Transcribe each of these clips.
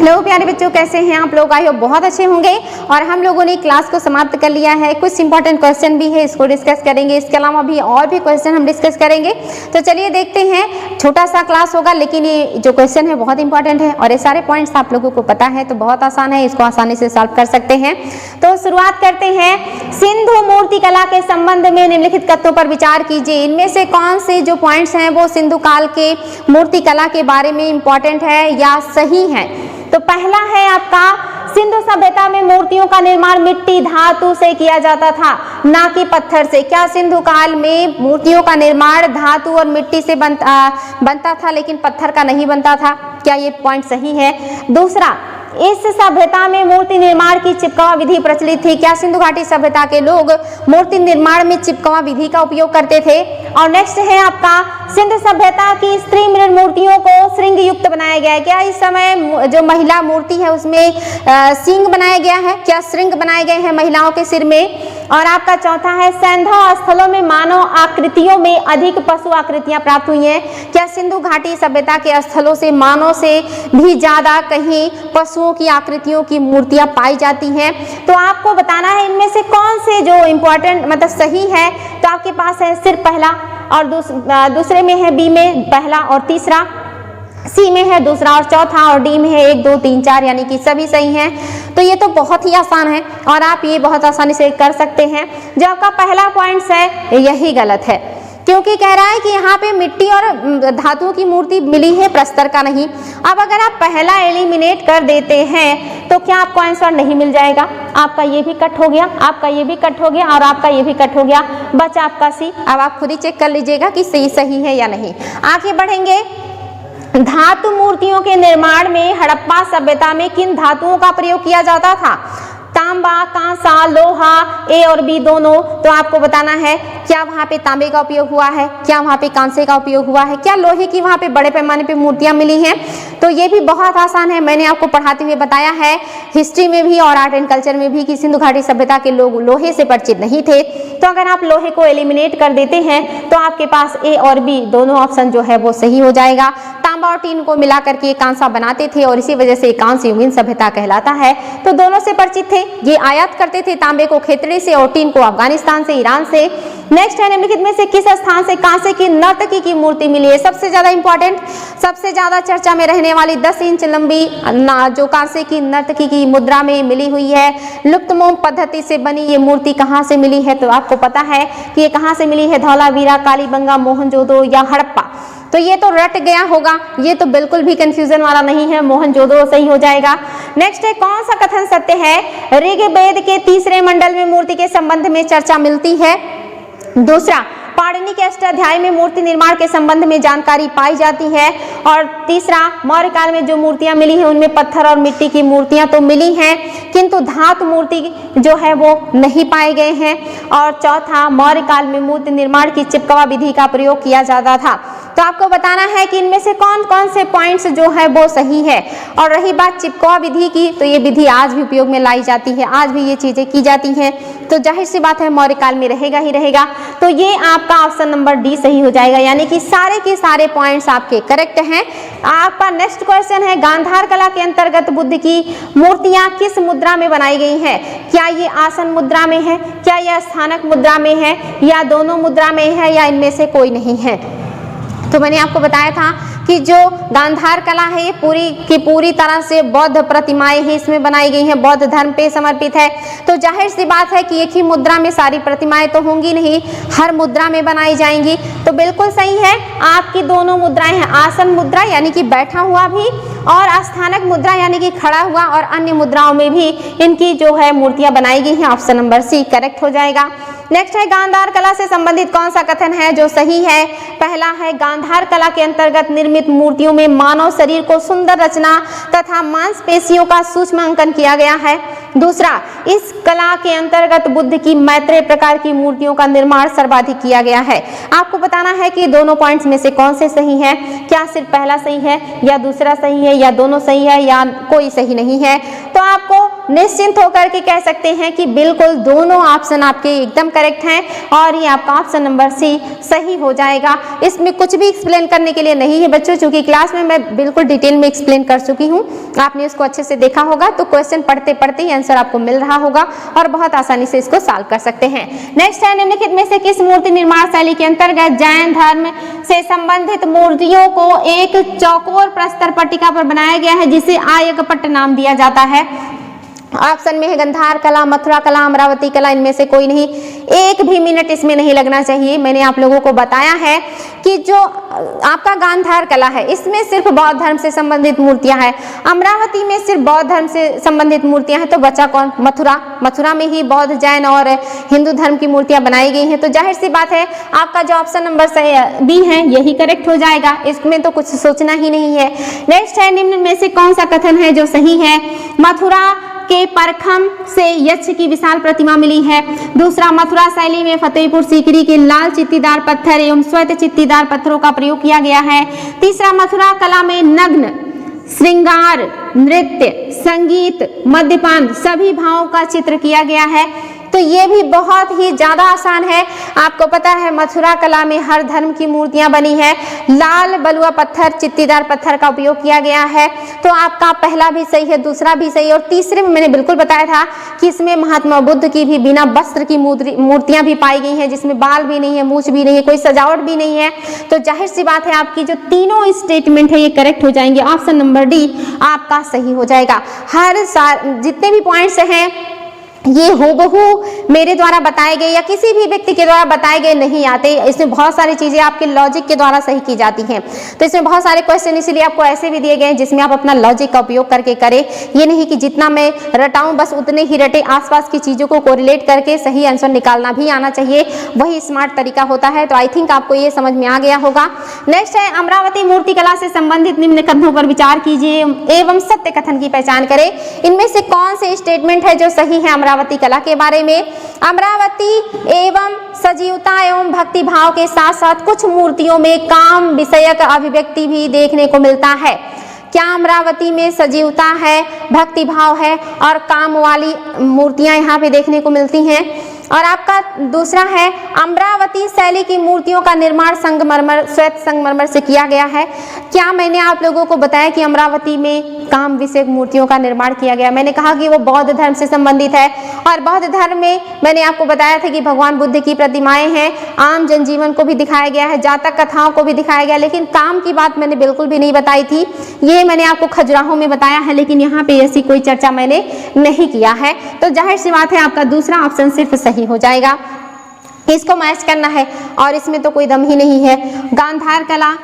Hello प्यारे बच्चों, कैसे हैं आप लोग? आई होप बहुत अच्छे होंगे। और हम लोगों ने क्लास को समाप्त कर लिया है। कुछ इंपॉर्टेंट क्वेश्चन भी है, इसको डिस्कस करेंगे। इसके अलावा भी और भी क्वेश्चन हम डिस्कस करेंगे। तो चलिए देखते हैं। छोटा सा क्लास होगा, लेकिन ये जो क्वेश्चन है बहुत इंपॉर्टेंट है और ये सारे पॉइंट्स आप लोगों को पता है तो बहुत आसान है, इसको आसानी से सॉल्व कर सकते हैं। तो शुरुआत करते हैं। सिंधु मूर्ति कला के संबंध में निम्नलिखित तथ्यों पर विचार कीजिए। इनमें से कौन से जो पॉइंट्स हैं वो सिंधु काल के मूर्ति कला के बारे में इंपॉर्टेंट है या सही है? तो पहला है आपका, सिंधु सभ्यता में मूर्तियों का निर्माण मिट्टी धातु से किया जाता था, ना कि पत्थर से। क्या सिंधु काल में मूर्तियों का निर्माण धातु और मिट्टी से बनता था, लेकिन पत्थर का नहीं बनता था? क्या ये पॉइंट सही है? दूसरा, इस सभ्यता में मूर्ति निर्माण की चिपकवा विधि प्रचलित थी। क्या सिंधु घाटी सभ्यता के लोग मूर्ति निर्माण में चिपकवा विधि का उपयोग करते थे? और नेक्स्ट है आपका, सिंधु सभ्यता की स्त्री मृण मूर्तियों को श्रृंग युक्त बनाया गया है। क्या इस समय जो महिला मूर्ति है उसमें सींग बनाया गया है? क्या श्रृंग बनाए गए हैं महिलाओं के सिर में? और आपका चौथा है, सैंधव स्थलों में मानव आकृतियों में अधिक पशु आकृतियां प्राप्त हुई हैं। क्या सिंधु घाटी सभ्यता के स्थलों से मानव से भी ज्यादा कहीं पशुओं की आकृतियों की मूर्तियां पाई जाती हैं? तो आपको बताना है इनमें से कौन से जो इंपॉर्टेंट मतलब सही है। तो आपके पास है सिर्फ पहला, और दूसरे में है बी में पहला और तीसरा, सी में है दूसरा और चौथा, और डी में है 1 2 3 4, यानी कि सभी सही हैं। तो ये तो बहुत ही आसान है और आप ये बहुत आसानी से कर सकते हैं। जो आपका पहला पॉइंट है यही गलत है, क्योंकि कह रहा है कि यहाँ पे मिट्टी और धातुओं की मूर्ति मिली है, प्रस्तर का नहीं। अब अगर आप पहला एलिमिनेट कर देते हैं तो क्या आपको आंसर नहीं मिल जाएगा? आपका ये भी कट हो गया, आपका ये भी कट हो गया और आपका ये भी कट हो गया, बचा आपका सी। अब आप खुद ही चेक कर लीजिएगा कि सही है या नहीं। आगे बढ़ेंगे। धातु मूर्तियों के निर्माण में हड़प्पा सभ्यता में किन धातुओं का प्रयोग किया जाता था? तांबा, कांसा, लोहा, ए और बी दोनों। तो आपको बताना है, क्या वहाँ पे तांबे का उपयोग हुआ है? क्या वहाँ पे कांसे का उपयोग हुआ है? क्या लोहे की वहाँ पे बड़े पैमाने पे मूर्तियां मिली हैं? तो ये भी बहुत आसान है, मैंने आपको पढ़ाते हुए बताया है हिस्ट्री में भी और आर्ट एंड कल्चर में भी कि सिंधु घाटी सभ्यता के लोग लोहे से परिचित नहीं थे। तो अगर आप लोहे को एलिमिनेट कर देते हैं तो आपके पास ए और बी दोनों ऑप्शन जो है वो सही हो जाएगा। तांबा और टीन को मिला करके कांसा बनाते थे और इसी वजह से कांस्य युगीन सभ्यता कहलाता है। तो दोनों से परिचित थे, ये आयात करते थे तांबे को खेतड़ी से और टीन को अफगानिस्तान से, ईरान से। नेक्स्ट है, निम्नलिखित में से किस स्थान से कांसे की नर्तकी की मूर्ति मिली है? सबसे ज्यादा इंपॉर्टेंट, सबसे ज्यादा चर्चा में रहने वाली 10 इंच लंबी जो कांसे की नर्तकी की मुद्रा में मिली हुई है, लुप्त मोम पद्धति से बनी ये मूर्ति कहाँ से मिली है? तो आपको पता है कि ये कहाँ से मिली है, धौलावीरा, कालीबंगा, मोहनजोदड़ो या हड़प्पा। तो ये तो रट गया होगा, ये तो बिल्कुल भी कंफ्यूजन वाला नहीं है, मोहनजोदड़ो सही हो जाएगा। नेक्स्ट है, कौन सा कथन सत्य है? ऋग्वेद के 3 मंडल में मूर्ति के संबंध में चर्चा मिलती है। दूसरा, पाणिनि के अष्टाध्याय में मूर्ति निर्माण के संबंध में जानकारी पाई जाती है। और तीसरा, मौर्य काल में जो मूर्तियां मिली हैं उनमें पत्थर और मिट्टी की मूर्तियां तो मिली हैं, किंतु धातु मूर्ति जो है वो नहीं पाए गए हैं। और चौथा, मौर्य काल में मूर्ति निर्माण की चिपकवा विधि का प्रयोग किया जाता था। तो आपको बताना है कि इनमें से कौन कौन से पॉइंट्स जो है वो सही है। और रही बात चिपकवा विधि की, तो ये विधि आज भी उपयोग में लाई जाती है, आज भी ये चीजें की जाती हैं। तो जाहिर सी बात है मौर्य काल में रहेगा ही रहेगा। तो ये आपका ऑप्शन नंबर डी सही हो जाएगा, यानी कि सारे के सारे पॉइंट्स आपके करेक्ट हैं। आपका नेक्स्ट क्वेश्चन है, गांधार कला के अंतर्गत बुद्ध की मूर्तियां किस मुद्रा में बनाई गई हैं? क्या ये आसन मुद्रा में है, क्या यह स्थानक मुद्रा में है, या दोनों मुद्रा में है, या इनमें से कोई नहीं है? तो मैंने आपको बताया था कि जो गांधार कला है ये पूरी की पूरी तरह से बौद्ध प्रतिमाएं ही इसमें बनाई गई हैं, बौद्ध धर्म पे समर्पित है। तो जाहिर सी बात है कि एक ही मुद्रा में सारी प्रतिमाएं तो होंगी नहीं, हर मुद्रा में बनाई जाएंगी। तो बिल्कुल सही है, आपकी दोनों मुद्राएं हैं, आसन मुद्रा यानी कि बैठा हुआ भी, और स्थानक मुद्रा यानी कि खड़ा हुआ, और अन्य मुद्राओं में भी इनकी जो है मूर्तियां बनाई गई हैं। ऑप्शन नंबर सी करेक्ट हो जाएगा। नेक्स्ट है, गांधार कला से संबंधित कौन सा कथन है जो सही है? पहला है, गांधार कला के अंतर्गत निर्मित मूर्तियों में मानव शरीर को सुंदर रचना तथा मांसपेशियों का सूक्ष्म अंकन किया गया है। दूसरा, इस कला के अंतर्गत बुद्ध की मैत्रेय प्रकार की मूर्तियों का निर्माण सर्वाधिक किया गया है। आपको बताना है कि दोनों पॉइंट्स में से कौन से सही है। क्या सिर्फ पहला सही है, या दूसरा सही है, या दोनों सही है, या कोई सही नहीं है? तो आपको निश्चिंत होकर के कह सकते हैं कि बिल्कुल दोनों ऑप्शन आपके एकदम करेक्ट हैं और ये आपका ऑप्शन नंबर सी सही हो जाएगा। इसमें कुछ भी एक्सप्लेन करने के लिए नहीं है बच्चों, क्योंकि क्लास में मैं बिल्कुल डिटेल में एक्सप्लेन कर चुकी हूँ, आपने उसको अच्छे से देखा होगा, तो क्वेश्चन पढ़ते पढ़ते ही आंसर आपको मिल रहा होगा और बहुत आसानी से इसको सॉल्व कर सकते हैं। नेक्स्ट है, निम्नलिखित में से किस मूर्ति निर्माण शैली के अंतर्गत जैन धर्म से संबंधित मूर्तियों को एक चौकोर प्रस्तर पट्टिका पर बनाया गया है जिसे आयकपट्ट नाम दिया जाता है? ऑप्शन में है गांधार कला, मथुरा कला, अमरावती कला, इनमें से कोई नहीं। एक भी मिनट इसमें नहीं लगना चाहिए। मैंने आप लोगों को बताया है कि जो आपका गांधार कला है इसमें सिर्फ बौद्ध धर्म से संबंधित मूर्तियां हैं, अमरावती में सिर्फ बौद्ध धर्म से संबंधित मूर्तियां हैं, तो बचा कौन? मथुरा। मथुरा में ही बौद्ध, जैन और हिंदू धर्म की मूर्तियां बनाई गई हैं, तो जाहिर सी बात है आपका जो ऑप्शन नंबर बी है यही करेक्ट हो जाएगा, इसमें तो कुछ सोचना ही नहीं है। नेक्स्ट है, निम्न में से कौन सा कथन है जो सही है? मथुरा के परखम से यक्ष की विशाल प्रतिमा मिली है। दूसरा, मथुरा शैली में फतेहपुर सीकरी के लाल चित्तीदार पत्थर एवं श्वेत चित्तीदार पत्थरों का प्रयोग किया गया है। तीसरा, मथुरा कला में नग्न, श्रृंगार, नृत्य, संगीत, मद्यपान सभी भावों का चित्र किया गया है। तो ये भी बहुत ही ज्यादा आसान है। आपको पता है मथुरा कला में हर धर्म की मूर्तियां बनी है, लाल बलुआ पत्थर, चित्तीदार पत्थर का उपयोग किया गया है, तो आपका पहला भी सही है, दूसरा भी सही है, और तीसरे में मैंने बिल्कुल बताया था कि इसमें महात्मा बुद्ध की भी बिना वस्त्र की मूर्तियां भी पाई गई हैं, जिसमें बाल भी नहीं है, मूछ भी नहीं है, कोई सजावट भी नहीं है। तो जाहिर सी बात है आपकी जो तीनों स्टेटमेंट है ये करेक्ट हो जाएंगे। ऑप्शन नंबर डी आपका सही हो जाएगा। हर जितने भी पॉइंट्स हैं ये हूबहू मेरे द्वारा बताए गए या किसी भी व्यक्ति के द्वारा बताए गए नहीं आते, इसमें बहुत सारी चीजें आपके लॉजिक के द्वारा सही की जाती हैं। तो इसमें बहुत सारे क्वेश्चन इसीलिए आपको ऐसे भी दिए गए हैं जिसमें आप अपना लॉजिक का उपयोग करके करें, ये नहीं कि जितना मैं रटाऊं बस उतने ही रटे, आसपास की चीजों को कोरिलेट करके सही आंसर निकालना भी आना चाहिए, वही स्मार्ट तरीका होता है। तो आई थिंक आपको ये समझ में आ गया होगा। नेक्स्ट है, अमरावती मूर्ति कला से संबंधित निम्न कथनों पर विचार कीजिए एवं सत्य कथन की पहचान करें। इनमें से कौन से स्टेटमेंट है जो सही है अमरावती कला के बारे में? अमरावती एवं सजीवता एवं भक्ति भाव के साथ साथ कुछ मूर्तियों में काम विषयक अभिव्यक्ति भी देखने को मिलता है। क्या अमरावती में सजीवता है, भक्ति भाव है और काम वाली मूर्तियां यहाँ पे देखने को मिलती हैं? और आपका दूसरा है, अमरावती शैली की मूर्तियों का निर्माण संगमरमर, श्वेत संगमरमर से किया गया है। क्या मैंने आप लोगों को बताया कि अमरावती में काम विषयक मूर्तियों का निर्माण किया गया? मैंने कहा कि वो बौद्ध धर्म से संबंधित है, और बौद्ध धर्म में मैंने आपको बताया था कि भगवान बुद्ध की प्रतिमाएं हैं, आम जनजीवन को भी दिखाया गया है, जातक कथाओं को भी दिखाया गया, लेकिन काम की बात मैंने बिल्कुल भी नहीं बताई थी। ये मैंने आपको खजुराहो में बताया है, लेकिन यहाँ पे ऐसी कोई चर्चा मैंने नहीं किया है। तो जाहिर सी बात है आपका दूसरा ऑप्शन सिर्फ सही हो जाएगा, इसको मैच करना है और इसमें तो कोई दम ही नहीं है। गांधार कला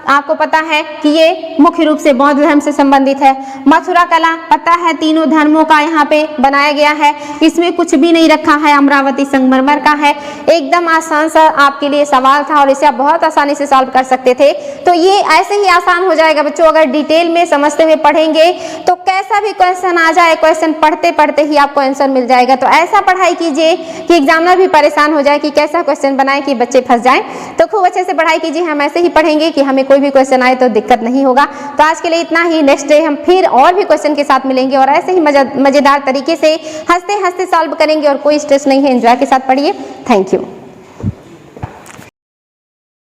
आपको पता है कि ये मुख्य रूप से बौद्ध धर्म से संबंधित है। मथुरा कला पता है तीनों धर्मों का यहाँ पे बनाया गया है, इसमें कुछ भी नहीं रखा है, अमरावती संगमरमर का है। एकदम आसान सा आपके लिए सवाल था और इसे आप बहुत आसानी से सॉल्व कर सकते थे। तो ये ऐसे ही आसान हो जाएगा बच्चों, अगर डिटेल में समझते हुए पढ़ेंगे तो कैसा भी क्वेश्चन आ जाए, क्वेश्चन पढ़ते पढ़ते ही आपको आंसर मिल जाएगा। तो ऐसा पढ़ाई कीजिए कि एग्जामिनर भी परेशान हो जाए कि कैसा क्वेश्चन बनाए कि बच्चे फंस जाए। तो खूब अच्छे से पढ़ाई कीजिए, हम ऐसे ही पढ़ेंगे कि हमें कोई भी क्वेश्चन आए तो दिक्कत नहीं होगा। तो आज के लिए इतना ही, नेक्स्ट डे हम फिर और भी क्वेश्चन के साथ मिलेंगे और ऐसे ही मजेदार तरीके से हंसते हंसते सॉल्व करेंगे और कोई स्ट्रेस नहीं है। एंजॉय के साथ पढ़िए। Thank you.